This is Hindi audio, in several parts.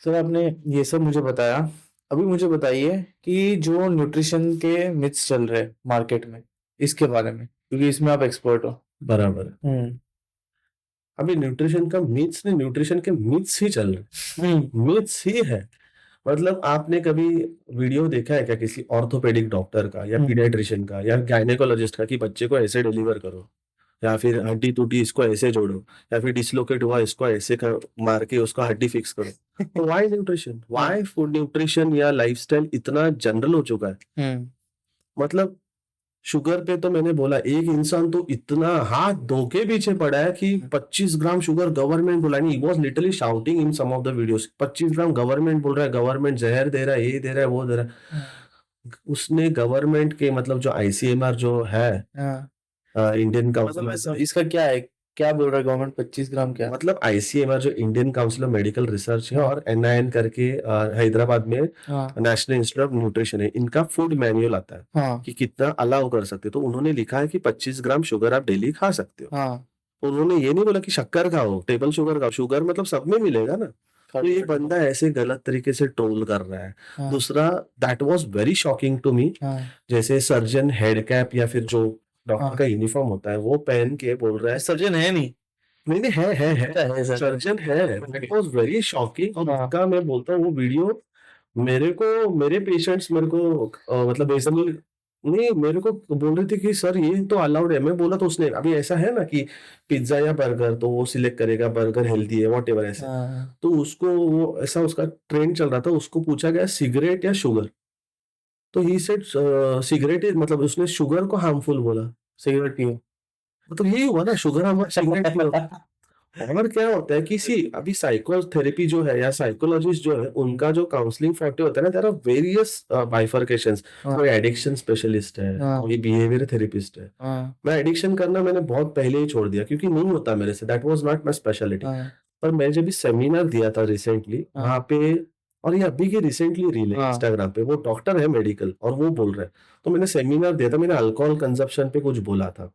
सर आपने ये सब मुझे बताया। अभी मुझे बताइए कि जो न्यूट्रिशन के मिथ्स चल रहे हैं मार्केट में, इसके बारे में, क्योंकि इसमें आप एक्सपर्ट हो। बराबर है। हम्म। अभी न्यूट्रिशन का मिथ्स नहीं, न्यूट्रिशन के मिथ्स ही चल रहे हम्म। हैं, मिथ्स ही है। मतलब आपने कभी वीडियो देखा है क्या किसी ऑर्थोपेडिक डॉक्टर का या हम्म। पीडियाट्रिशियन का या गायनेकोलॉजिस्ट का कि बच्चे को ऐसे डिलीवर करो, या फिर हड्डी टूटी इसको ऐसे जोड़ो, या फिर डिसलोकेट हुआ इसको ऐसे मार के उसका हड्डी फिक्स करो। तो वाई न्यूट्रिशन, हाँ। वाई फूड न्यूट्रिशन या लाइफस्टाइल इतना जनरल हो चुका है। हम्म। मतलब शुगर पे तो मैंने बोला, एक इंसान तो इतना हाथ धो के पीछे पड़ा है कि 25 ग्राम शुगर गवर्नमेंट बोला नहीं, was literally shouting in some of the videos, 25 gram government बोल रहा है, गवर्नमेंट जहर दे रहा है, ये दे रहा है, वो दे रहा है। हाँ। उसने गवर्नमेंट के मतलब जो आईसीएमआर जो है, हाँ। इंडियन मतलब काउंसिल, इसका क्या है, क्या बोल रहा है गवर्नमेंट? 25 ग्राम क्या? मतलब आईसीएमआर जो Indian council of medical research है, हाँ। और एनआईएन करके हैदराबाद में हाँ। नेशनल इंस्टीट्यूट ऑफ न्यूट्रिशन है, इनका फूड मैनुअल आता है हाँ। कि कितना अलाउ कर सकते हो। तो उन्होंने लिखा है कि 25 ग्राम शुगर आप डेली खा सकते हो। हाँ। उन्होंने ये नहीं बोला कि शक्कर खाओ, टेबल शुगर खाओ, शुगर मतलब सब में मिलेगा ना। तो ये बंदा ऐसे गलत तरीके से ट्रोल कर रहा है। हाँ। दूसरा, that was very shocking to me, हाँ। जैसे सर्जन हेड कैप या फिर जो डॉक्टर हाँ। का यूनिफॉर्म होता है वो पहन के बोल रहा है। सर्जन है नहीं? नहीं नहीं, है क्या है सर? सर्जन है। That was very shocking. और हाँ। उसका मैं बोलता हूँ वो वीडियो मेरे को, मेरे पेशेंट्स मेरे को मतलब बेसिकली नहीं, मेरे को बोल रहे थे कि सर ये तो अलाउड है। मैं बोला तो उसने, अभी ऐसा है ना कि पिज्जा या बर्गर तो वो सिलेक्ट करेगा, बर्गर हेल्दी है वॉटेवर ऐसे। हाँ। तो उसको वो ऐसा उसका ट्रेंड चल रहा था, उसको पूछा गया सिगरेट या शुगर, तो ही सेड सिगरेट इज, मतलब उसने शुगर को हार्मफुल बोला। सिगरेट पियो। मतलब यही हुआ ना, शुगर हम सिगरेट पियो। और क्या होता है कि सी, अभी साइकोथेरेपी जो है या साइकोलॉजिस्ट जो है, उनका जो काउंसलिंग फॉर्टे होता है ना, देयर आर वेरियस बाइफरकेशंस। हाँ। कोई एडिक्शन स्पेशलिस्ट है, हाँ। कोई बिहेवियर थेरेपिस्ट है। हाँ। मैं एडिक्शन करना मैंने बहुत पहले ही छोड़ दिया, क्योंकि नहीं होता मेरे से, that was not my speciality. हाँ। पर मैं जब भी सेमिनार दिया था रिसेंटली हाँ। वहां पे, और ये अभी की रिसेंटली रील है हाँ। इंस्टाग्राम पे, वो डॉक्टर है मेडिकल और वो बोल रहा है। तो मैंने सेमिनार दिया था, मैंने अल्कोहल कंजप्शन पे कुछ बोला था।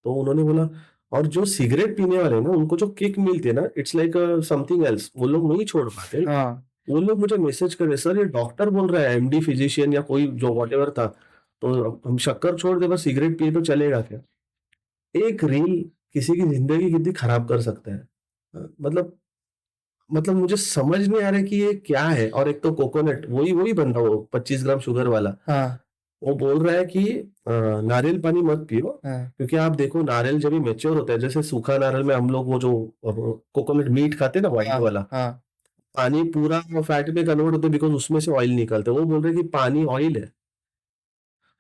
तो उन्होंने बोला, और जो सिगरेट पीने वाले हैं ना, उनको जो किक मिलती है ना, इट्स लाइक समथिंग एल्स, वो लोग नहीं छोड़ पाते। हाँ। वो लोग मुझे मैसेज कर रहे, सर ये डॉक्टर बोल रहा है, एमडी फिजिशियन या कोई जो व्हाटएवर था, तो हम शक्कर छोड़ दे, बस सिगरेट पिए तो चलेगा क्या? एक रील किसी की जिंदगी कितनी खराब कर सकता है। मतलब मुझे समझ नहीं आ रहा है कि ये क्या है। और एक तो कोकोनट, वही वही बंदा, वो 25 ग्राम शुगर वाला, हाँ। वो बोल रहा है कि नारियल पानी मत पियो, हाँ। क्योंकि आप देखो नारियल जब भी मैच्योर होता है, जैसे सूखा नारियल में हम लोग वो जो कोकोनट मीट खाते हैं ना, व्हाइट हाँ। वाला, हाँ। पानी पूरा फैट में कन्वर्ट होता है, बिकॉज उसमें से ऑयल निकलता है। वो बोल रहे हैं कि पानी ऑयल है।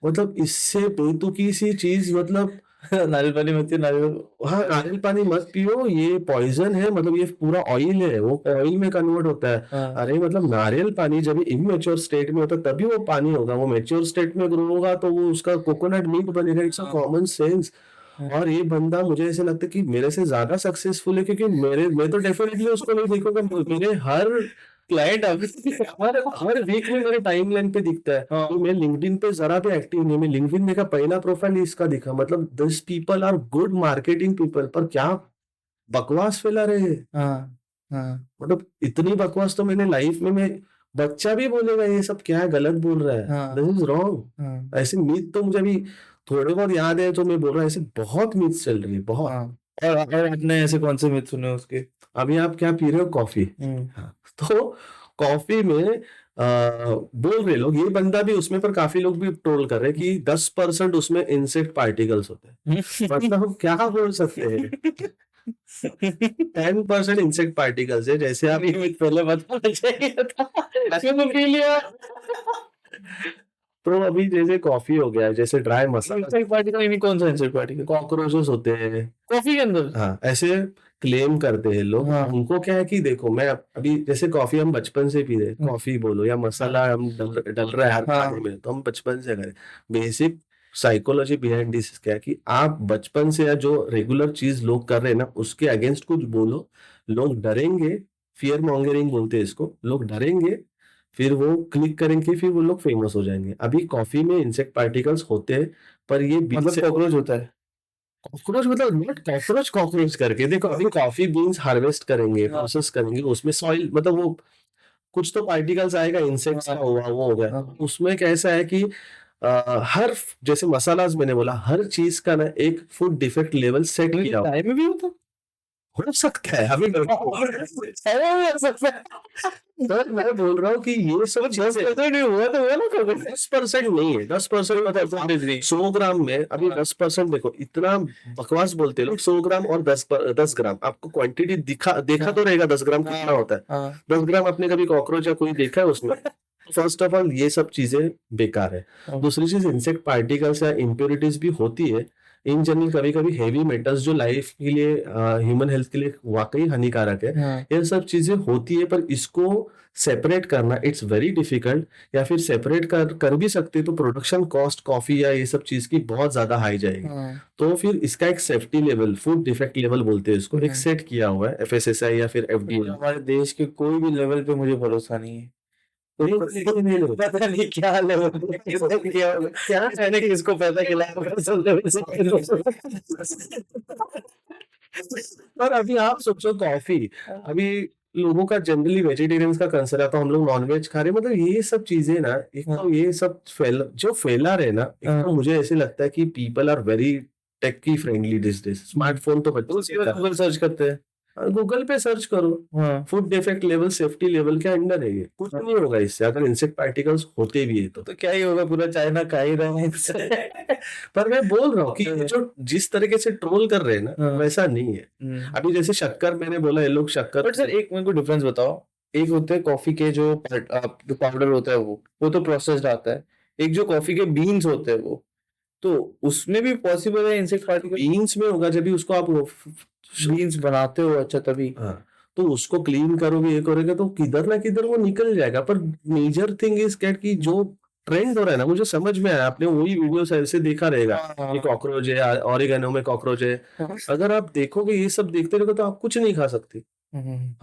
मतलब इससे बेतुकी सी चीज, मतलब नारियल पानी मत पियो, नारियल। हाँ, नारियल पानी मत पियो, ये पॉइजन है, मतलब ये पूरा ऑयल है, वो ऑयल में कन्वर्ट होता है। हाँ। अरे मतलब नारियल पानी जब इमेच्योर स्टेट में होता है तभी वो पानी होगा, वो मैच्योर स्टेट में ग्रो होगा तो वो उसका कोकोनट मिल्क बनेगा। इट्स अ हाँ। Common sense. हाँ। और ये बंदा मुझे ऐसे लगता है कि मेरे से ज्यादा सक्सेसफुल है, क्योंकि मैं तो डेफिनेटली उसको नहीं देखूंगा। मेरे हर क्लाइंट आप। हर हर वीक में मेरे टाइमलाइन पे दिखता है। हाँ। तो मैं लिंक्डइन पे जरा भी एक्टिव नहीं, मैं लिंक्डइन देखा, पहला प्रोफाइल इसका दिखा। मतलब this people are good marketing people, पर क्या बकवास फैला रहे हैं। हाँ। हाँ। मतलब इतनी बकवास तो मैंने लाइफ में, मैं बच्चा भी बोलेगा ये सब क्या है, गलत बोल रहा है, हाँ। This is wrong. हाँ। ऐसे मीथ तो मुझे अभी थोड़े बहुत याद है, तो मैं बोल रहा हूँ, ऐसे बहुत मीथ चल रही है, बहुत। हाँ। और आपने ऐसे कौन से मिथ सुने उसके? अभी आप क्या पी रहे हो, कॉफी? हम्म। हाँ, तो कॉफी में बोल रहे लोग, ये बंदा भी उसमें, पर काफी लोग भी ट्रोल कर रहे हैं कि 10% उसमें इंसेक्ट पार्टिकल्स होते हैं। मतलब क्या बोल सकते हैं? 10% इंसेक्ट पार्टिकल्स है, जैसे आप ये मिथ पहले बताना चाहिए था। क्यों पी लिया? तो अभी जैसे कॉफी हो गया, जैसे ड्राई मसाला, इंसेक्ट पार्टिकल यानी कौन सा इंसेक्ट पार्टिकल? कॉकरोचेस होते हैं। कॉफी के अंदर? हाँ, ऐसे क्लेम करते हैं लोग। हाँ। उनको क्या है कि देखो, मैं अभी जैसे कॉफी हम बचपन से पी रहे हैं, कॉफी बोलो या मसाला हम डल रहा है हर खाने हाँ। में, तो हम बचपन से करें। बेसिक साइकोलॉजी बिहाइंड दिस क्या है कि आप बचपन से या जो रेगुलर चीज लोग कर रहे हैं ना, उसके अगेंस्ट कुछ बोलो, लोग डरेंगे। फियर मॉन्गरिंग बोलते हैं इसको। लोग डरेंगे, फिर वो क्लिक करेंगे, फिर वो लोग फेमस हो जाएंगे। अभी कॉफी में इंसेक्ट पार्टिकल्स होते हैं, पर ये बीच मतलब से कॉकरोच होता है? कॉकरोच मतलब नॉट कॉकरोच कॉकरोच करके देखो, अभी कॉफी बीन्स हार्वेस्ट करेंगे, हाँ प्रोसेस करेंगे, उसमें सॉइल मतलब वो कुछ तो पार्टिकल्स आएगा, इंसेक्ट्स का हाँ हुआ वो हो गया। हाँ उसमें कैसा है कि हर जैसे मसालाज मैंने बोला, हर चीज का ना एक फूड डिफेक्ट लेवल सेट लेकिन किया चाय में भी होता हो सकता है। अभी चाय में भी हो सकता है। सर मैं बोल रहा हूँ कि ये सब वो 10% नहीं हुआ तो हुआ ना कभी 10% नहीं है, 10% मतलब आप 100 ग्राम में अभी 10% देखो, इतना बकवास बोलते हैं लोग। 100 ग्राम और 10 ग्राम आपको क्वांटिटी देखा तो रहेगा 10 ग्राम कितना होता है। हाँ 10 ग्राम आपने कभी कॉकरोच या कोई देखा है उसमें? फर्स्ट ऑफ ऑल ये सब चीजें बेकार है। हाँ दूसरी चीज, इंसेक्ट पार्टिकल्स या इम्प्योरिटीज भी होती है इन जनरल। कभी कभी हेवी मेटल्स जो लाइफ के लिए, ह्यूमन हेल्थ के लिए वाकई हानिकारक है, हाँ ये सब चीजें होती है। पर इसको सेपरेट करना इट्स वेरी डिफिकल्ट। या फिर सेपरेट कर भी सकते तो प्रोडक्शन कॉस्ट कॉफी या ये सब चीज की बहुत ज्यादा हाई जाएगी। हाँ तो फिर इसका एक safety level, food defect level बोलते हैं इसको, एक हाँ। सेट किया हुआ है एफएसएसआई या फिर एफडीए। हमारे देश के कोई भी लेवल पे मुझे भरोसा नहीं है। नहीं पता नहीं क्या लेवल पे किसने किया होगा, क्या मैंने किसको पैसा खिलाया होगा, सब लेवल से। पर अभी आप सोचो कॉफी, अभी लोगों का जनरली वेजिटेरियंस का कंसर्न है तो हम लोग नॉनवेज खा रहे हैं। मतलब ये सब चीजें ना, एक तो ये सब जो फैला रहे ना, एक तो मुझे ऐसे लगता है कि people are very techie friendly this days. Smartphone तो उसके बाद गूगल सर्च करते हैं। गूगल पे सर्च करो, हाँ food defect level safety level के अंडर है ये, कुछ नहीं होगा इससे अगर इंसेक्ट पार्टिकल्स होते भी है तो। तो क्या ही होगा, पूरा चाइना खा ही रहे हैं इससे। पर मैं बोल रहा हूँ कि ये जो जिस तरीके से ट्रोल कर रहे हैं ना, हाँ। वैसा नहीं है। अभी जैसे शक्कर, मैंने बोला ये लोग शक्कर, बट सर एक मेरे को डिफरेंस बताओ। एक होते हैं कॉफी के जो जो पाउडर होता है वो तो प्रोसेस्ड आता है। एक जो कॉफी के बीन्स होते हैं वो, तो उसमें भी पॉसिबल है इंसेक्ट पार्टिकल? बीन्स में होगा जब भी उसको आप बीन्स बनाते हो, अच्छा तभी। हाँ, तो उसको क्लीन करोगे, ये करोगे तो किधर ना किधर वो निकल जाएगा। पर मेजर थिंग इज कैट की जो ट्रेंड हो रहा है ना, मुझे समझ में आया, आपने वही वीडियो ऐसे देखा रहेगा कि कॉकरोच है, ऑरिगेनो में कॉकरोच है। अगर आप देखोगे, ये सब देखते रहोगे तो आप कुछ नहीं खा सकते।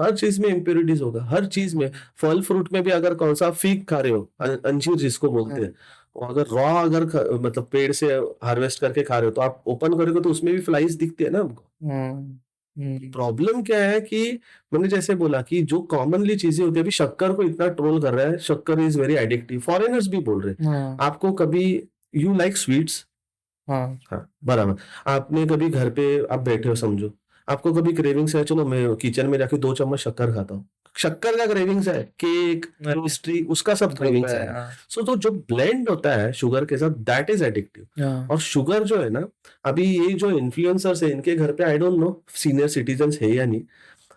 हर चीज में इम्प्योरिटीज होगा, हर चीज में। फल फ्रूट में भी अगर कौन सा फीक खा रहे हो, अंजीर जिसको बोलते हैं, और अगर रॉ अगर मतलब पेड़ से हार्वेस्ट करके खा रहे हो तो आप ओपन करोगे तो उसमें भी फ्लाइज दिखते हैं ना हमको। प्रॉब्लम क्या है कि मैंने जैसे बोला कि जो कॉमनली चीजें होती है, अभी शक्कर को इतना ट्रोल कर रहा है, शक्कर इज वेरी एडिक्टिव, फॉरेनर्स भी बोल रहे हैं। आपको कभी, यू लाइक स्वीट्स, हाँ बराबर, आपने कभी घर पे आप बैठे हो समझो, आपको कभी क्रेविंग्स है, चलो मैं किचन में जाके 2 चम्मच शक्कर खाता हूँ, शक्कर का क्रेविंग्स है, केक पेस्ट्री उसका सब क्रेविंग्स है। सो तो जो ब्लेंड होता है शुगर के साथ, दैट इज एडिक्टिव। और शुगर जो है ना, अभी ये जो इन्फ्लुएंसर्स है इनके घर पे, I don't know senior citizens है या नहीं।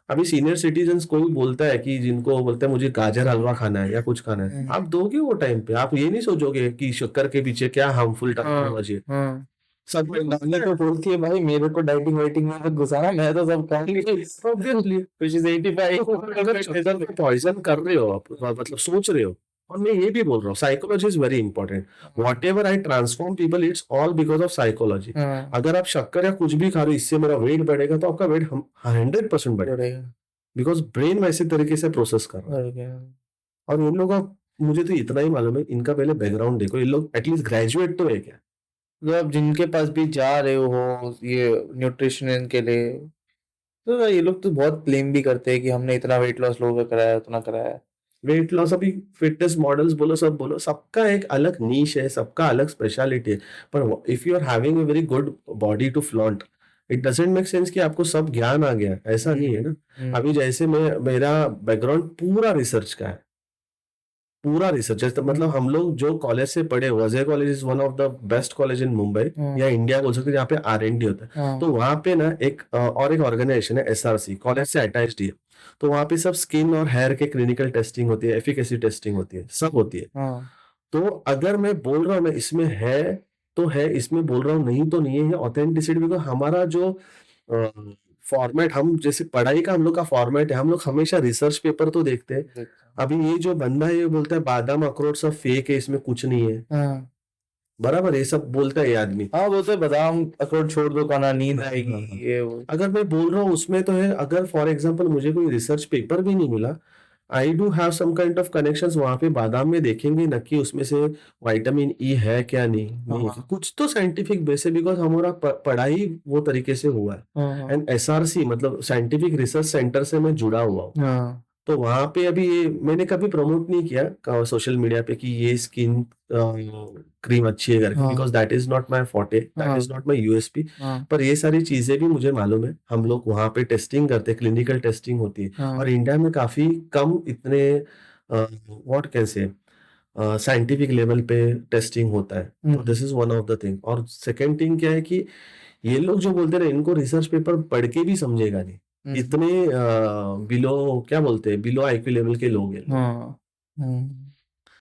अभी सीनियर सिटीजन्स कोई बोलता है कि जिनको बोलते हैं मुझे गाजर हलवा खाना है या कुछ खाना है, आप दोगे वो टाइम पे? आप ये नहीं सोचोगे कि शक्कर के पीछे क्या हार्मफुल टेक्नोलॉजी है। सब नानी तो बोलती है भाई मेरे को डाइटिंग वाइटिंग में मत घुसाना, मैं तो सब खा लिया ऑब्वियसली which is 85। अगर शुगर में पॉइजन कर रहे हो आप, मतलब सोच रहे हो। और मैं ये भी बोल रहा हूँ, psychology is very important. What ever I transform people, it's all because of psychology. अगर आप शक्कर या कुछ भी खा रहे हो, इससे मेरा वेट बढ़ेगा, तो आपका वेट 100% बढ़ेगा, बिकॉज ब्रेन वैसे तरीके से प्रोसेस कर रहा है। और इन लोगों का, मुझे तो इतना ही मालूम है, इनका पहले बैकग्राउंड देखो, इन लोग एटलीस्ट ग्रेजुएट तो है क्या? आप जिनके पास भी जा रहे हो ये न्यूट्रिशन के लिए, तो ये लोग तो बहुत क्लेम भी करते हैं कि हमने इतना वेट लॉस लोगों का कराया, उतना कराया। वेट लॉस, अभी फिटनेस मॉडल्स बोलो, सब बोलो, सबका एक अलग नीश है, सबका अलग स्पेशलिटी है। पर if you are having a very good body to flaunt, it doesn't make sense कि आपको सब ज्ञान आ गया, ऐसा नहीं है ना। अभी जैसे मेरा बैकग्राउंड पूरा रिसर्च का है, पूरा रिसर्च है। मतलब हम लोग जो कॉलेज से पढ़े, वजय college is one of the best college in Mumbai या इंडिया बोल सकते हैं, जहाँ पे R&D होता है। तो वहाँ पे ना एक और एक ऑर्गेनाइजेशन है SRC, कॉलेज से अटैच्ड है। तो वहाँ पे सब स्किन और हेयर के क्लिनिकल टेस्टिंग होती है, एफिकेसी टेस्टिंग होती है, सब होती है। तो अगर मैं बोल रहा हूँ ना इसमें है तो है, इसमें बोल रहा हूँ नहीं तो नहीं है, ऑथेंटिसिटी। बिकॉज हमारा जो फॉर्मेट, हम जैसे पढ़ाई का हम लोग का फॉर्मेट है, हम लोग हमेशा रिसर्च पेपर तो देखते हैं। अभी ये जो बंदा है, ये बोलता है बादाम अखरोट सब फेक है, इसमें कुछ नहीं है। बराबर, ये सब बोलता है ये आदमी। हाँ बोलते हैं बादाम अखरोट छोड़ दो खाना, नींद आएगी ये वो। अगर मैं बोल रहा हूँ उसमें तो है, अगर फॉर एग्जांपल मुझे कोई रिसर्च पेपर भी नहीं मिला, I do have some kind of connections, वहां पे बादाम में देखेंगे ना कि उसमें से विटामिन ई है क्या, नहीं हाँ कुछ तो साइंटिफिक बेस है, बिकॉज हमारा पढ़ाई वो तरीके से हुआ है। हाँ एंड एसआरसी मतलब साइंटिफिक रिसर्च सेंटर से मैं जुड़ा हुआ हूँ। हाँ तो वहां पे अभी ये मैंने कभी प्रमोट नहीं किया सोशल मीडिया पे कि ये स्किन क्रीम अच्छी है करके, हाँ because that is not my forte, that हाँ इज नॉट माय यूएसपी। हाँ पर ये सारी चीजें भी मुझे मालूम है, हम लोग वहां पे टेस्टिंग करते हैं, क्लिनिकल टेस्टिंग होती है। हाँ और इंडिया में काफी कम इतने व्हाट कैसे साइंटिफिक लेवल पे टेस्टिंग होता है। तो this is one of the thing. और सेकेंड थिंग क्या है कि ये लोग जो बोलते रहे, इनको रिसर्च पेपर पढ़ के भी समझेगा नहीं। हम्म, इतने बिलो क्या बोलते हैं, बिलो आईक्यू लेवल के लोग हैं। हाँ हम्म